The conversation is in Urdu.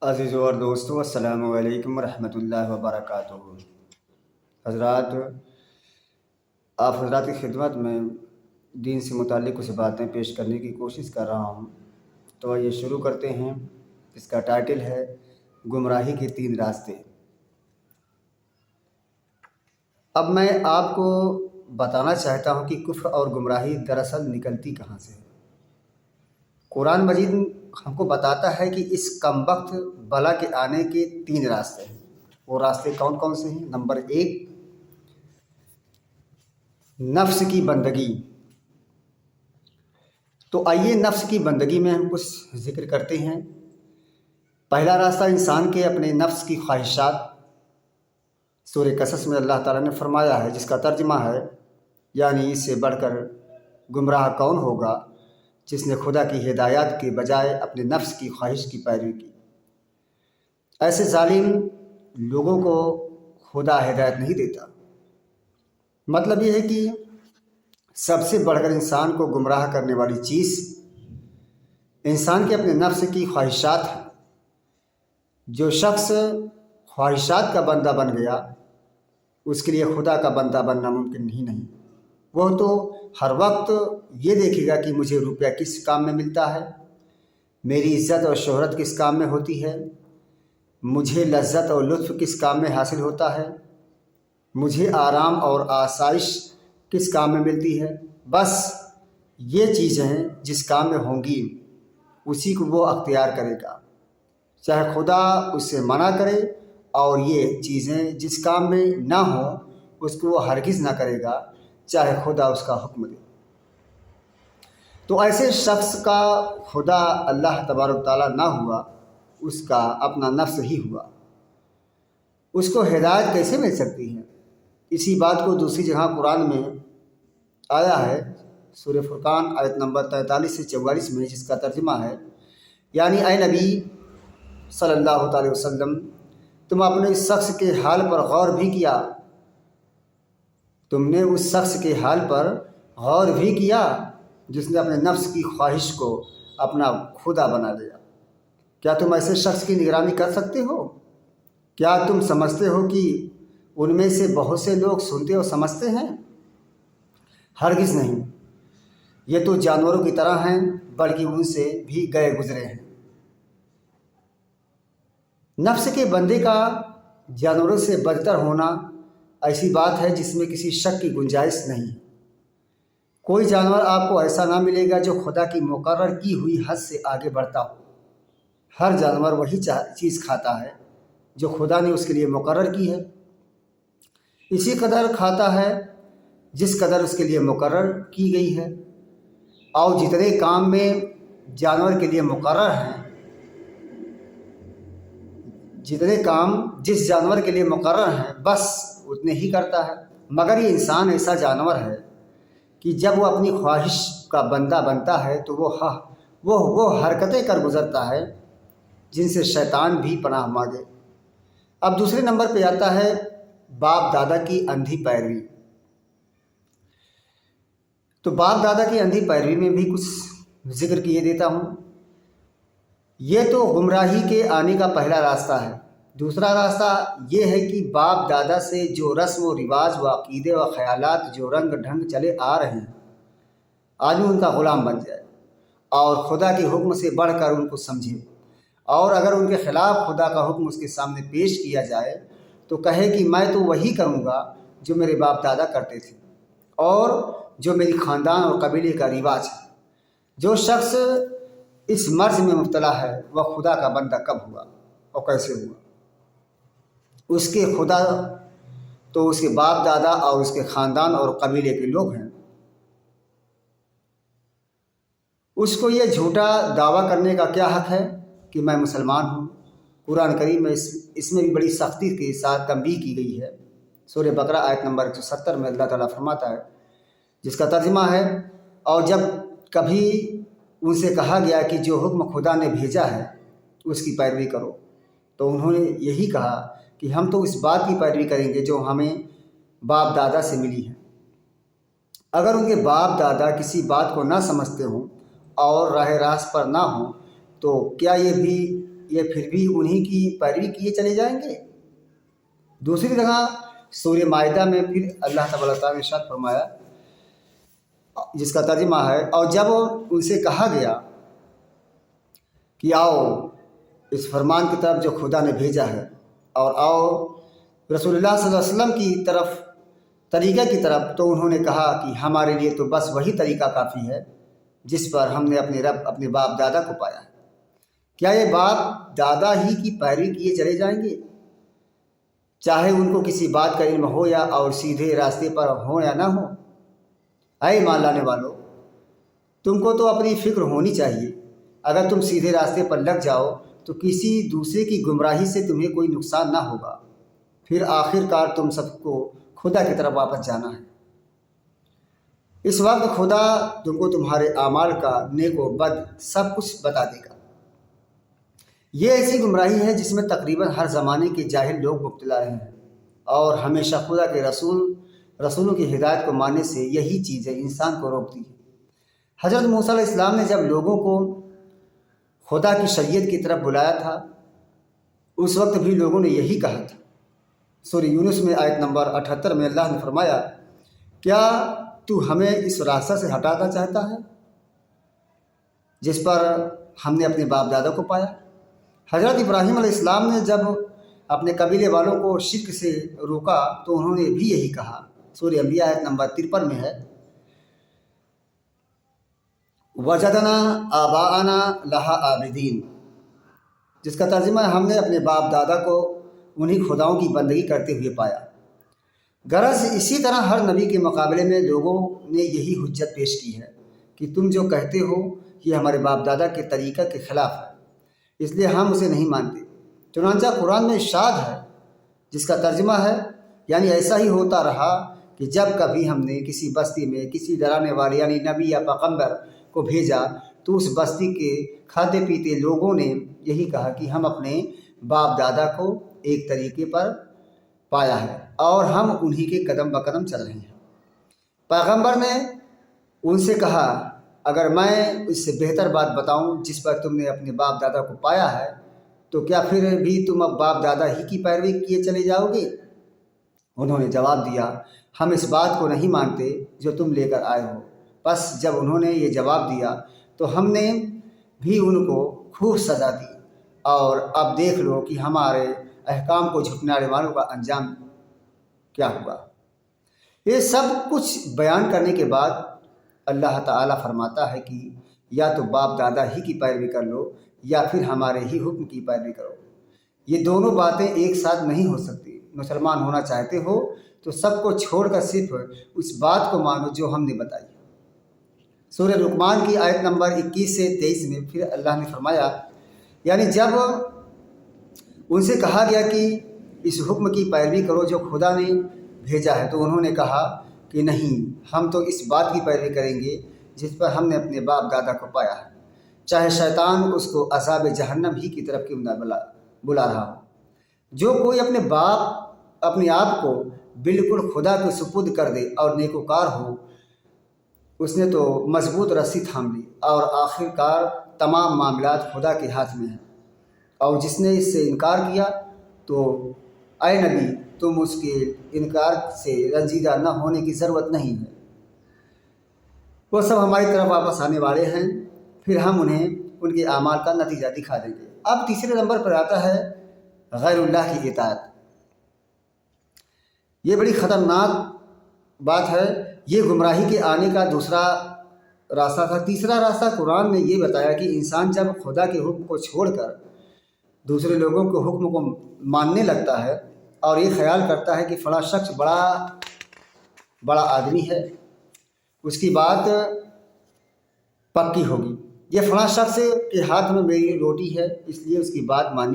عزیزو اور دوستو، السلام علیکم ورحمۃ اللہ وبرکاتہ۔ حضرات، آپ حضرات کی خدمت میں دین سے متعلق کچھ باتیں پیش کرنے کی کوشش کر رہا ہوں، تو یہ شروع کرتے ہیں۔ اس کا ٹائٹل ہے گمراہی کے 3 راستے۔ اب میں آپ کو بتانا چاہتا ہوں کہ کفر اور گمراہی دراصل نکلتی کہاں سے ہے۔ قرآن مجید ہم کو بتاتا ہے کہ اس کم وقت بلا کے آنے کے 3 راستے ہیں۔ وہ راستے کون کون سے ہیں؟ نمبر 1، نفس کی بندگی۔ تو آئیے نفس کی بندگی میں ہم کچھ ذکر کرتے ہیں۔ پہلا راستہ انسان کے اپنے نفس کی خواہشات۔ سورہ قصص میں اللہ تعالیٰ نے فرمایا ہے، جس کا ترجمہ ہے یعنی اس سے بڑھ کر گمراہ کون ہوگا جس نے خدا کی ہدایات کے بجائے اپنے نفس کی خواہش کی پیروی کی۔ ایسے ظالم لوگوں کو خدا ہدایت نہیں دیتا۔ مطلب یہ ہے کہ سب سے بڑھ کر انسان کو گمراہ کرنے والی چیز انسان کے اپنے نفس کی خواہشات ہیں۔ جو شخص خواہشات کا بندہ بن گیا، اس کے لیے خدا کا بندہ بننا ممکن ہی نہیں۔ وہ تو ہر وقت یہ دیکھے گا کہ مجھے روپیہ کس کام میں ملتا ہے، میری عزت اور شہرت کس کام میں ہوتی ہے، مجھے لذت اور لطف کس کام میں حاصل ہوتا ہے، مجھے آرام اور آسائش کس کام میں ملتی ہے۔ بس یہ چیزیں جس کام میں ہوں گی اسی کو وہ اختیار کرے گا، چاہے خدا اس سے منع کرے، اور یہ چیزیں جس کام میں نہ ہوں اس کو وہ ہرگز نہ کرے گا، چاہے خدا اس کا حکم دے۔ تو ایسے شخص کا خدا اللہ تبارک و تعالیٰ نہ ہوا، اس کا اپنا نفس ہی ہوا۔ اس کو ہدایت کیسے مل سکتی ہے؟ اسی بات کو دوسری جگہ قرآن میں آیا ہے، سورہ فرقان آیت نمبر 43 سے 44 میں، جس کا ترجمہ ہے یعنی اے نبی صلی اللہ علیہ وسلم، تم اپنے اس شخص کے حال پر غور بھی کیا؟ تم نے اس شخص کے حال پر غور بھی کیا جس نے اپنے نفس کی خواہش کو اپنا خدا بنا لیا؟ کیا تم ایسے شخص کی نگرانی کر سکتے ہو؟ کیا تم سمجھتے ہو کہ ان میں سے بہت سے لوگ سنتے اور سمجھتے ہیں؟ ہرگز نہیں، یہ تو جانوروں کی طرح ہیں، بلکہ ان سے بھی گئے گزرے ہیں۔ نفس کے بندے کا جانوروں سے بدتر ہونا ایسی بات ہے جس میں کسی شک کی گنجائش نہیں ہے۔ کوئی جانور آپ کو ایسا نہ ملے گا جو خدا کی مقرر کی ہوئی حد سے آگے بڑھتا ہو۔ ہر جانور وہی چیز کھاتا ہے جو خدا نے اس کے لیے مقرر کی ہے، اسی قدر کھاتا ہے جس قدر اس کے لیے مقرر کی گئی ہے۔ اور جتنے کام میں جانور کے لیے مقرر ہیں، جتنے کام جس جانور کے لیے مقرر ہیں بس اتنے ہی کرتا ہے۔ مگر یہ انسان ایسا جانور ہے کہ جب وہ اپنی خواہش کا بندہ بنتا ہے تو وہ حرکتیں کر گزرتا ہے جن سے شیطان بھی پناہ مانگے۔ اب دوسرے نمبر پہ آتا ہے باپ دادا کی اندھی پیروی۔ تو باپ دادا کی اندھی پیروی میں بھی کچھ ذکر کیے دیتا ہوں۔ یہ تو گمراہی کے آنے کا پہلا راستہ ہے۔ دوسرا راستہ یہ ہے کہ باپ دادا سے جو رسم و رواج و عقیدے و خیالات جو رنگ ڈھنگ چلے آ رہے ہیں، آدمی ان کا غلام بن جائے اور خدا کے حکم سے بڑھ کر ان کو سمجھے، اور اگر ان کے خلاف خدا کا حکم اس کے سامنے پیش کیا جائے تو کہے کہ میں تو وہی کروں گا جو میرے باپ دادا کرتے تھے اور جو میری خاندان اور قبیلے کا رواج ہے۔ جو شخص اس مرض میں مبتلا ہے وہ خدا کا بندہ کب ہوا اور کیسے ہوا؟ اس کے خدا تو اس کے باپ دادا اور اس کے خاندان اور قبیلے کے لوگ ہیں۔ اس کو یہ جھوٹا دعویٰ کرنے کا کیا حق ہے کہ میں مسلمان ہوں؟ قرآن کریم میں اس میں بھی بڑی سختی کے ساتھ تنبیہ کی گئی ہے۔ سورہ بقرہ آیت نمبر 170 میں اللہ تعالیٰ فرماتا ہے، جس کا ترجمہ ہے، اور جب کبھی ان سے کہا گیا کہ جو حکم خدا نے بھیجا ہے اس کی پیروی کرو، تو انہوں نے یہی کہا کہ ہم تو اس بات کی پیروی کریں گے جو ہمیں باپ دادا سے ملی ہے۔ اگر ان کے باپ دادا کسی بات کو نہ سمجھتے ہوں اور راہ راست پر نہ ہوں تو کیا یہ بھی یہ پھر بھی انہی کی پیروی کیے چلے جائیں گے؟ دوسری جگہ سورہ مائدہ میں پھر اللہ تبارک و تعالیٰ نے ارشاد فرمایا، جس کا ترجمہ ہے، اور جب ان سے کہا گیا کہ آؤ اس فرمان کی طرف جو خدا نے بھیجا ہے، اور آؤ رسول اللہ صلی اللہ علیہ وسلم کی طرف، طریقہ کی طرف، تو انہوں نے کہا کہ ہمارے لیے تو بس وہی طریقہ کافی ہے جس پر ہم نے اپنے رب، اپنے باپ دادا کو پایا ہے۔ کیا یہ باپ دادا ہی کی پیروی کیے چلے جائیں گے، چاہے ان کو کسی بات کا علم ہو یا اور سیدھے راستے پر ہو یا نہ ہو؟ اے ایمان لانے والو، تم کو تو اپنی فکر ہونی چاہیے۔ اگر تم سیدھے راستے پر لگ جاؤ تو کسی دوسرے کی گمراہی سے تمہیں کوئی نقصان نہ ہوگا، پھر آخر کار تم سب کو خدا کی طرف واپس جانا ہے۔ اس وقت خدا تم کو تمہارے اعمال کا نیک و بد سب کچھ بتا دے گا۔ یہ ایسی گمراہی ہے جس میں تقریباً ہر زمانے کے جاہل لوگ مبتلا رہے ہیں، اور ہمیشہ خدا کے رسولوں کی ہدایت کو ماننے سے یہی چیزیں انسان کو روکتی ہیں۔ حضرت موسیٰ علیہ السلام نے جب لوگوں کو خدا کی شریعت کی طرف بلایا تھا، اس وقت بھی لوگوں نے یہی کہا تھا۔ سورہ یونس میں آیت نمبر 78 میں اللہ نے فرمایا، کیا تو ہمیں اس راستہ سے ہٹانا چاہتا ہے جس پر ہم نے اپنے باپ دادا کو پایا؟ حضرت ابراہیم علیہ السلام نے جب اپنے قبیلے والوں کو شرک سے روکا تو انہوں نے بھی یہی کہا۔ سورہ انبیاء آیت نمبر 53 میں ہے، وجدنا آباءنا لہا عابدین، جس کا ترجمہ ہے ہم نے اپنے باپ دادا کو انہی خداؤں کی بندگی کرتے ہوئے پایا۔ غرض اسی طرح ہر نبی کے مقابلے میں لوگوں نے یہی حجت پیش کی ہے کہ تم جو کہتے ہو یہ ہمارے باپ دادا کے طریقہ کے خلاف ہے، اس لیے ہم اسے نہیں مانتے۔ چنانچہ قرآن میں ارشاد ہے، جس کا ترجمہ ہے، یعنی ایسا ہی ہوتا رہا کہ جب کبھی ہم نے کسی بستی میں کسی ڈرانے والے یعنی نبی یا پیغمبر کو بھیجا تو اس بستی کے کھاتے پیتے لوگوں نے یہی کہا کہ ہم اپنے باپ دادا کو ایک طریقے پر پایا ہے اور ہم انہی کے قدم بقدم چل رہے ہیں۔ پیغمبر نے ان سے کہا، اگر میں اس سے بہتر بات بتاؤں جس پر تم نے اپنے باپ دادا کو پایا ہے تو کیا پھر بھی تم اب باپ دادا ہی کی پیروی کیے چلے جاؤ گے؟ انہوں نے جواب دیا، ہم اس بات کو نہیں مانتے جو تم لے کر آئے ہو۔ بس جب انہوں نے یہ جواب دیا تو ہم نے بھی ان کو خوب سزا دی، اور اب دیکھ لو کہ ہمارے احکام کو جھٹلانے والوں کا انجام کیا ہوا۔ یہ سب کچھ بیان کرنے کے بعد اللہ تعالیٰ فرماتا ہے کہ یا تو باپ دادا ہی کی پیروی کر لو یا پھر ہمارے ہی حکم کی پیروی کرو۔ یہ دونوں باتیں ایک ساتھ نہیں ہو سکتی۔ مسلمان ہونا چاہتے ہو تو سب کو چھوڑ کر صرف اس بات کو مانو جو ہم نے بتائی۔ سورہ لقمان کی آیت نمبر 21 سے 23 میں پھر اللہ نے فرمایا، یعنی جب ان سے کہا گیا کہ اس حکم کی پیروی کرو جو خدا نے بھیجا ہے، تو انہوں نے کہا کہ نہیں، ہم تو اس بات کی پیروی کریں گے جس پر ہم نے اپنے باپ دادا کو پایا ہے، چاہے شیطان اس کو عذاب جہنم ہی کی طرف کیوں نہ بلا رہا ہو۔ جو کوئی اپنے آپ کو بالکل خدا کے سپرد کر دے اور نیکوکار ہو، اس نے تو مضبوط رسی تھام لی، اور آخر کار تمام معاملات خدا کے ہاتھ میں ہیں۔ اور جس نے اس سے انکار کیا تو اے نبی، تم اس کے انکار سے رنجیدہ نہ ہونے کی ضرورت نہیں ہے، وہ سب ہماری طرف واپس آنے والے ہیں، پھر ہم انہیں ان کے اعمال کا نتیجہ دکھا دیں گے۔ اب تیسرے نمبر پر آتا ہے غیر اللہ کی اطاعت۔ یہ بڑی خطرناک بات ہے، یہ گمراہی کے آنے کا دوسرا راستہ تھا۔ تیسرا راستہ قرآن نے یہ بتایا کہ انسان جب خدا کے حکم کو چھوڑ کر دوسرے لوگوں کے حکم کو ماننے لگتا ہے اور یہ خیال کرتا ہے کہ فلاں شخص بڑا آدمی ہے، اس کی بات پکی ہوگی، یہ فلاں شخص کے ہاتھ میں میری روٹی ہے اس لیے اس کی بات مانی